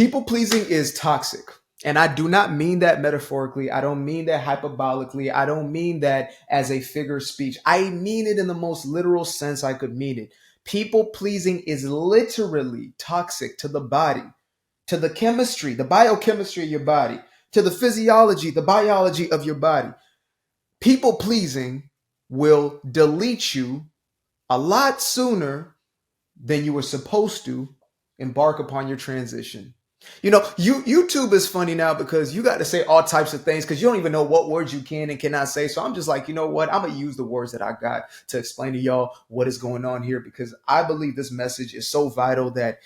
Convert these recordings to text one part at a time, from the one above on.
People pleasing is toxic. And I do not mean that metaphorically. I don't mean that hyperbolically. I don't mean that as a figure of speech. I mean it in the most literal sense I could mean it. People pleasing is literally toxic to the body, to the chemistry, the biochemistry of your body, to the physiology, the biology of your body. People pleasing will delete you a lot sooner than you were supposed to embark upon your transition. YouTube is funny now because you got to say all types of things because you don't even know what words you can and cannot say. So I'm just like, you know what? I'm going to use the words that I got to explain to y'all what is going on here because I believe this message is so vital that,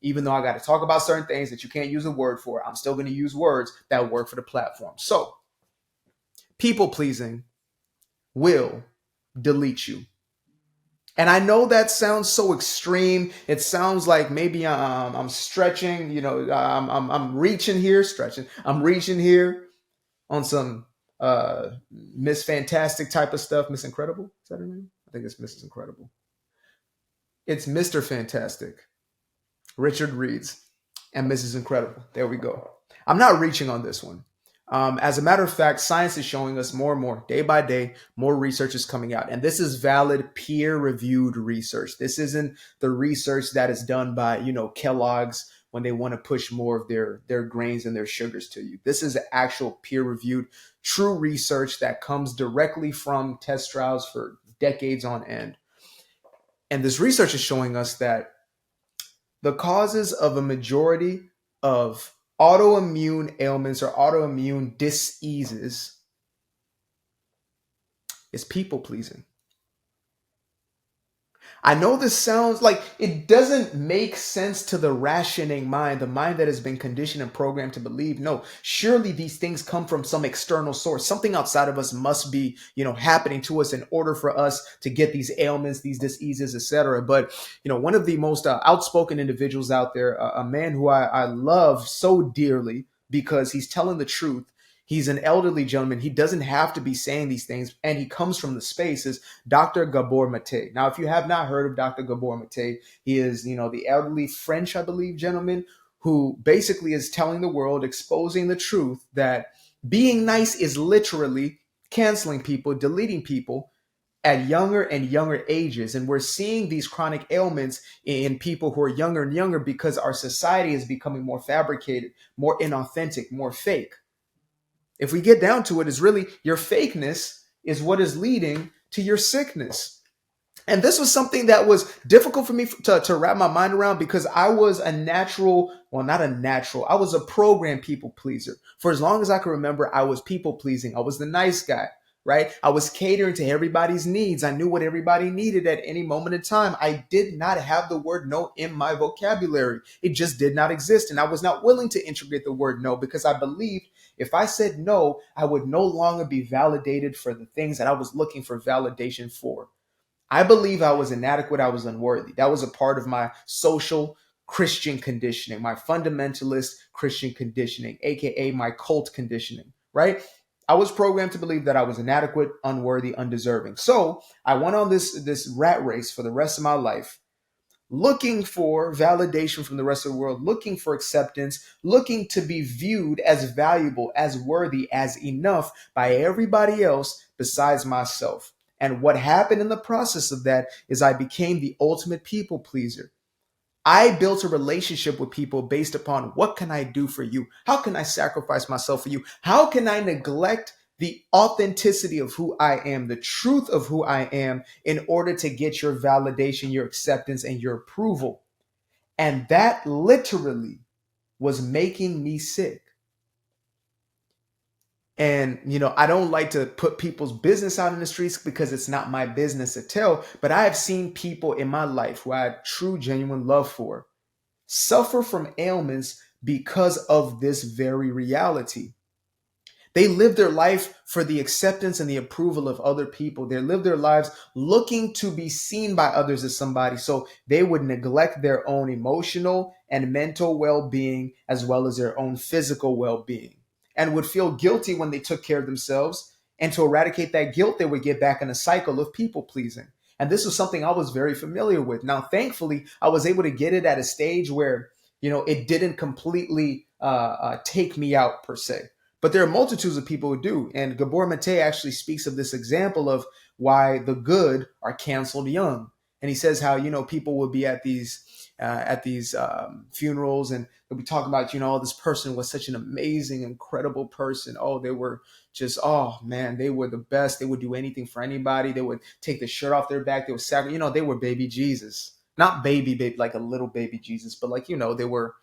even though I got to talk about certain things that you can't use a word for, I'm still going to use words that work for the platform. So people pleasing will delete you. And I know that sounds so extreme. It sounds like maybe I'm stretching. I'm reaching here, stretching. I'm reaching here on some Miss Fantastic type of stuff. Miss Incredible, is that her name? I think it's Mrs. Incredible. It's Mr. Fantastic, Richard Reeds, and Mrs. Incredible. There we go. I'm not reaching on this one. As a matter of fact, science is showing us more and more, day by day, more research is coming out. And this is valid peer-reviewed research. This isn't the research that is done by, Kellogg's when they want to push more of their grains and their sugars to you. This is actual peer-reviewed, true research that comes directly from test trials for decades on end. And this research is showing us that the causes of a majority of autoimmune ailments or autoimmune diseases is people pleasing. I know this sounds like it doesn't make sense to the rationing mind, the mind that has been conditioned and programmed to believe, no, surely these things come from some external source. Something outside of us must be, happening to us in order for us to get these ailments, these diseases, etc. But, one of the most outspoken individuals out there, a man who I love so dearly because he's telling the truth. He's an elderly gentleman. He doesn't have to be saying these things, and he comes from the space, is Dr. Gabor Mate. Now, if you have not heard of Dr. Gabor Mate, he is, the elderly French, I believe, gentleman who basically is telling the world, exposing the truth that being nice is literally canceling people, deleting people at younger and younger ages. And we're seeing these chronic ailments in people who are younger and younger because our society is becoming more fabricated, more inauthentic, more fake. If we get down to it, it's really your fakeness is what is leading to your sickness. And this was something that was difficult for me to wrap my mind around because I was I was a programmed people pleaser. For as long as I can remember, I was people pleasing. I was the nice guy, right? I was catering to everybody's needs. I knew what everybody needed at any moment in time. I did not have the word no in my vocabulary. It just did not exist. And I was not willing to integrate the word no because I believed if I said no, I would no longer be validated for the things that I was looking for validation for. I believe I was inadequate. I was unworthy. That was a part of my social Christian conditioning, my fundamentalist Christian conditioning, aka my cult conditioning, right? I was programmed to believe that I was inadequate, unworthy, undeserving. So I went on this rat race for the rest of my life, looking for validation from the rest of the world, looking for acceptance, looking to be viewed as valuable, as worthy, as enough by everybody else besides myself. And what happened in the process of that is I became the ultimate people pleaser. I built a relationship with people based upon what can I do for you? How can I sacrifice myself for you? How can I neglect the authenticity of who I am, the truth of who I am in order to get your validation, your acceptance, and your approval? And that literally was making me sick. And, I don't like to put people's business out in the streets because it's not my business to tell, but I have seen people in my life who I have true, genuine love for suffer from ailments because of this very reality. They live their life for the acceptance and the approval of other people. They live their lives looking to be seen by others as somebody. So they would neglect their own emotional and mental well-being as well as their own physical well-being and would feel guilty when they took care of themselves. And to eradicate that guilt, they would get back in a cycle of people pleasing. And this was something I was very familiar with. Now, thankfully, I was able to get it at a stage where It didn't completely take me out per se. But there are multitudes of people who do. And Gabor Mate actually speaks of this example of why the good are canceled young. And he says how, people will be at these funerals, and they'll be talking about, oh, this person was such an amazing, incredible person. Oh, they were just, oh man, they were the best. They would do anything for anybody. They would take the shirt off their back. They would sacrifice, they were baby Jesus. Not baby, like a little baby Jesus, but like, they were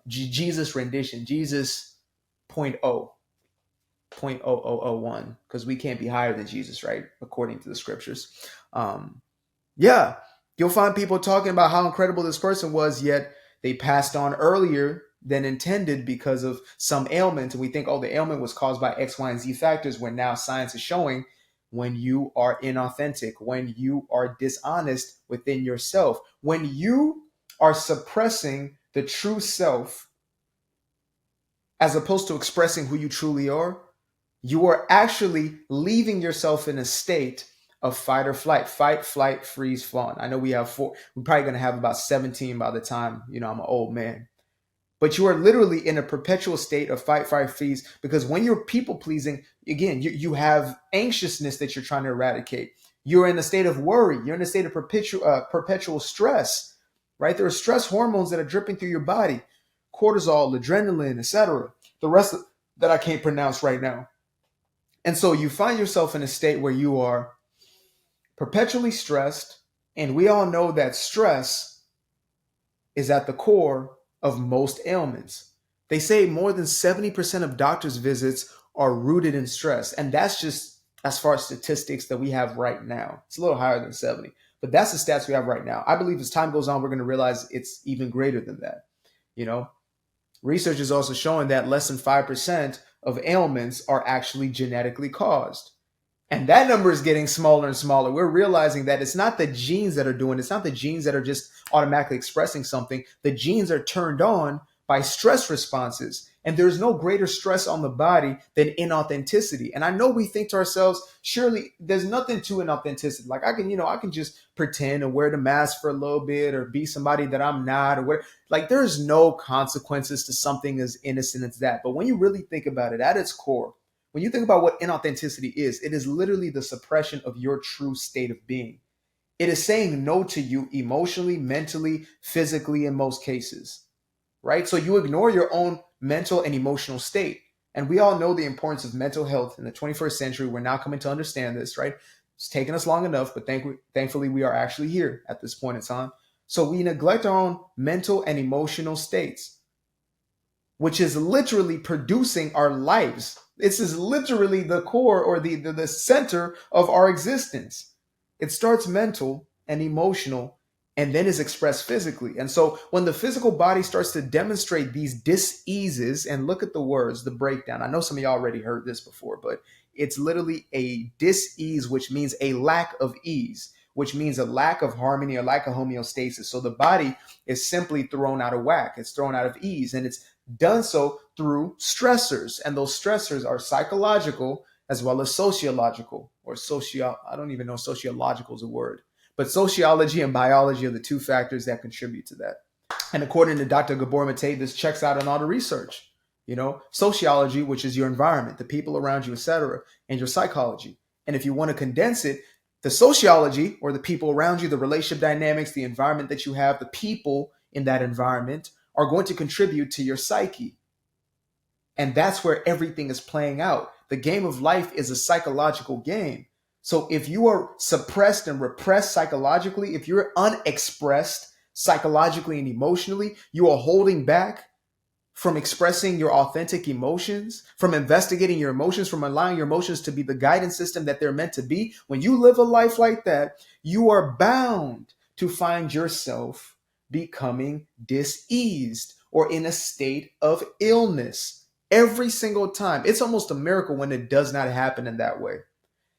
Jesus rendition, Jesus 0.0001, because we can't be higher than Jesus, right? According to the scriptures. Yeah, you'll find people talking about how incredible this person was, yet they passed on earlier than intended because of some ailment. And we think, oh, the ailment was caused by X, Y, and Z factors, when now science is showing when you are inauthentic, when you are dishonest within yourself, when you are suppressing the true self as opposed to expressing who you truly are, you are actually leaving yourself in a state of fight or flight, fight, flight, freeze, fawn. I know we have 4. We're probably going to have about 17 by the time, I'm an old man. But you are literally in a perpetual state of fight, fight, freeze, because when you're people pleasing, again, you have anxiousness that you're trying to eradicate. You're in a state of worry. You're in a state of perpetual stress, right? There are stress hormones that are dripping through your body, cortisol, adrenaline, etc. The rest that I can't pronounce right now. And so you find yourself in a state where you are perpetually stressed, and we all know that stress is at the core of most ailments. They say more than 70% of doctors' visits are rooted in stress, and that's just as far as statistics that we have right now. It's a little higher than 70, but that's the stats we have right now. I believe as time goes on, we're going to realize it's even greater than that. Research is also showing that less than 5% of ailments are actually genetically caused. And that number is getting smaller and smaller. We're realizing that it's not the genes that are doing it. It's not the genes that are just automatically expressing something. The genes are turned on by stress responses. And there's no greater stress on the body than inauthenticity. And I know we think to ourselves, surely there's nothing to inauthenticity. Like I can just pretend and wear the mask for a little bit or be somebody that I'm not, or whatever. Like there's no consequences to something as innocent as that. But when you really think about it at its core, when you think about what inauthenticity is, it is literally the suppression of your true state of being. It is saying no to you emotionally, mentally, physically, in most cases, right? So you ignore your own mental and emotional state. And we all know the importance of mental health in the 21st century. We're now coming to understand this, right? It's taken us long enough, but thankfully we are actually here at this point in time. So we neglect our own mental and emotional states, which is literally producing our lives. This is literally the core or the center of our existence. It starts mental and emotional and then is expressed physically. And so when the physical body starts to demonstrate these dis-eases, and look at the words, the breakdown. I know some of y'all already heard this before, but it's literally a dis-ease, which means a lack of ease, which means a lack of harmony or lack of homeostasis. So the body is simply thrown out of whack. It's thrown out of ease, and it's done so through stressors. And those stressors are psychological as well as sociological, or I don't even know if sociological is a word, but sociology and biology are the two factors that contribute to that. And according to Dr. Gabor Mate, this checks out on all the research. Sociology, which is your environment, the people around you, etc., and your psychology. And if you want to condense it, the sociology, or the people around you, the relationship dynamics, the environment that you have, the people in that environment are going to contribute to your psyche. And that's where everything is playing out. The game of life is a psychological game. So if you are suppressed and repressed psychologically, if you're unexpressed psychologically and emotionally, you are holding back from expressing your authentic emotions, from investigating your emotions, from allowing your emotions to be the guidance system that they're meant to be. When you live a life like that, you are bound to find yourself becoming diseased or in a state of illness every single time. It's almost a miracle when it does not happen in that way.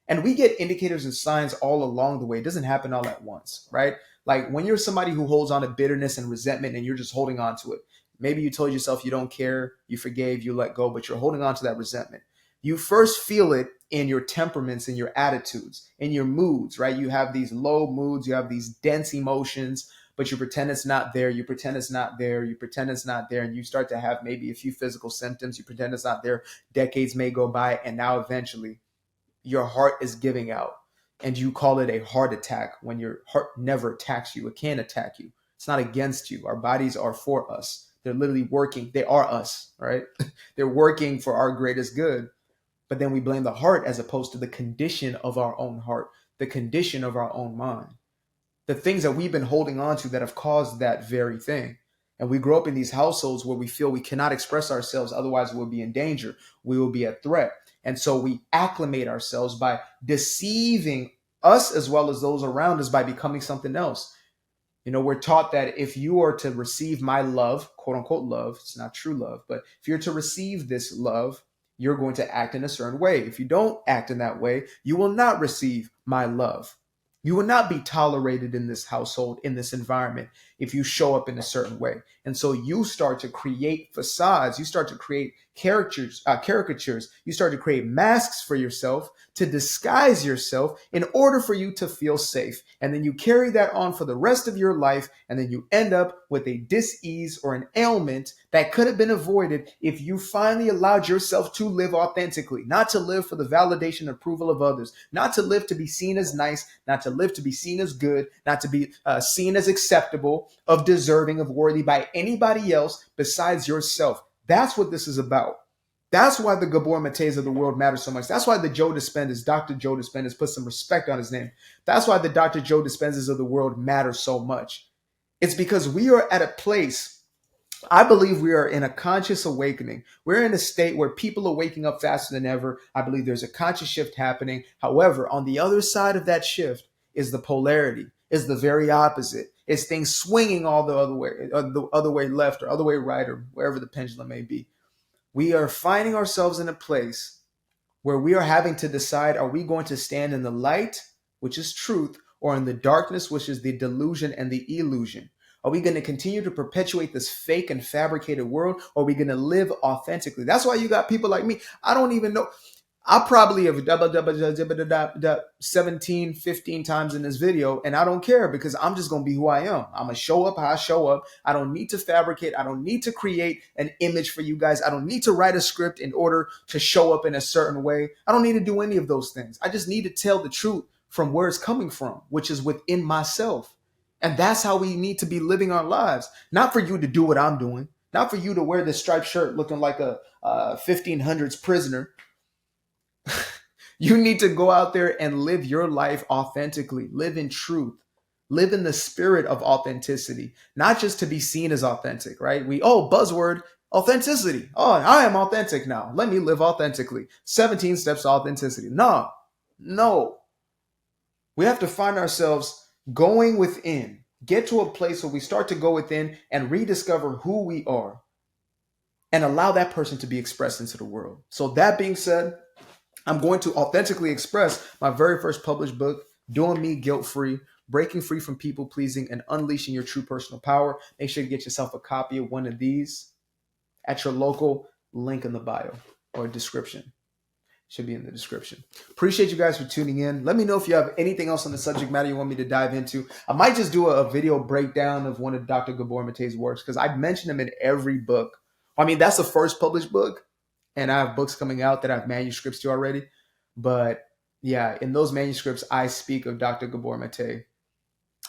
And we get indicators and signs all along the way. It doesn't happen all at once, right? Like when you're somebody who holds on to bitterness and resentment and you're just holding on to it. Maybe you told yourself you don't care, you forgave, you let go, but you're holding on to that resentment. You first feel it in your temperaments, in your attitudes, in your moods, right? You have these low moods, you have these dense emotions, but you pretend it's not there. You pretend it's not there. You pretend it's not there. And you start to have maybe a few physical symptoms. You pretend it's not there. Decades may go by. And now eventually your heart is giving out. And you call it a heart attack when your heart never attacks you. It can't attack you. It's not against you. Our bodies are for us. They're literally working. They are us, right? They're working for our greatest good. But then we blame the heart as opposed to the condition of our own heart, the condition of our own mind, the things that we've been holding on to that have caused that very thing. And we grow up in these households where we feel we cannot express ourselves, otherwise we'll be in danger. We will be a threat. And so we acclimate ourselves by deceiving us as well as those around us by becoming something else. You know, we're taught that if you are to receive my love, quote unquote love, it's not true love, but if you're to receive this love, you're going to act in a certain way. If you don't act in that way, you will not receive my love. You will not be tolerated in this household, in this environment, if you show up in a certain way. And so you start to create facades. You start to create caricatures. You start to create masks for yourself to disguise yourself in order for you to feel safe. And then you carry that on for the rest of your life. And then you end up with a dis-ease or an ailment that could have been avoided if you finally allowed yourself to live authentically, not to live for the validation and approval of others, not to live to be seen as nice, not to live to be seen as good, not to be seen as acceptable, of deserving, of worthy by anybody else besides yourself. That's what this is about. That's why the Gabor Matés of the world matter so much. That's why the Joe Dispenza's, Dr. Joe Dispenza, put some respect on his name. That's why the Dr. Joe Dispenzas of the world matter so much. It's because we are at a place, I believe we are in a conscious awakening. We're in a state where people are waking up faster than ever. I believe there's a conscious shift happening. However, on the other side of that shift is the polarity, is the very opposite. It's things swinging all the other way left or other way right or wherever the pendulum may be. We are finding ourselves in a place where we are having to decide, are we going to stand in the light, which is truth, or in the darkness, which is the delusion and the illusion? Are we going to continue to perpetuate this fake and fabricated world, or are we going to live authentically? That's why you got people like me. I don't even know. I probably have 17, 15 times in this video, and I don't care because I'm just going to be who I am. I'm going to show up how I show up. I don't need to fabricate. I don't need to create an image for you guys. I don't need to write a script in order to show up in a certain way. I don't need to do any of those things. I just need to tell the truth from where it's coming from, which is within myself. And that's how we need to be living our lives. Not for you to do what I'm doing. Not for you to wear this striped shirt looking like a 1500s prisoner. You need to go out there and live your life authentically, live in truth, live in the spirit of authenticity, not just to be seen as authentic, right? Buzzword, authenticity. Oh, I am authentic now. Let me live authentically. 17 steps to authenticity. No. We have to find ourselves going within, get to a place where we start to go within and rediscover who we are and allow that person to be expressed into the world. So that being said, I'm going to authentically express my very first published book, Doing Me Guilt-Free, Breaking Free from People Pleasing and Unleashing Your True Personal Power. Make sure to get yourself a copy of one of these at your local link in the bio or description. Should be in the description. Appreciate you guys for tuning in. Let me know if you have anything else on the subject matter you want me to dive into. I might just do a video breakdown of one of Dr. Gabor Matés' works because I mention him in every book. I mean, that's the first published book. And I have books coming out that I have manuscripts to already. But yeah, in those manuscripts, I speak of Dr. Gabor Maté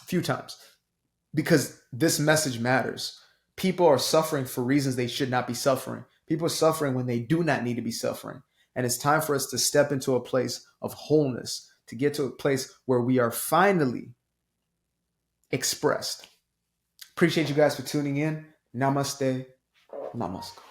a few times because this message matters. People are suffering for reasons they should not be suffering. People are suffering when they do not need to be suffering. And it's time for us to step into a place of wholeness, to get to a place where we are finally expressed. Appreciate you guys for tuning in. Namaste. Namaskar.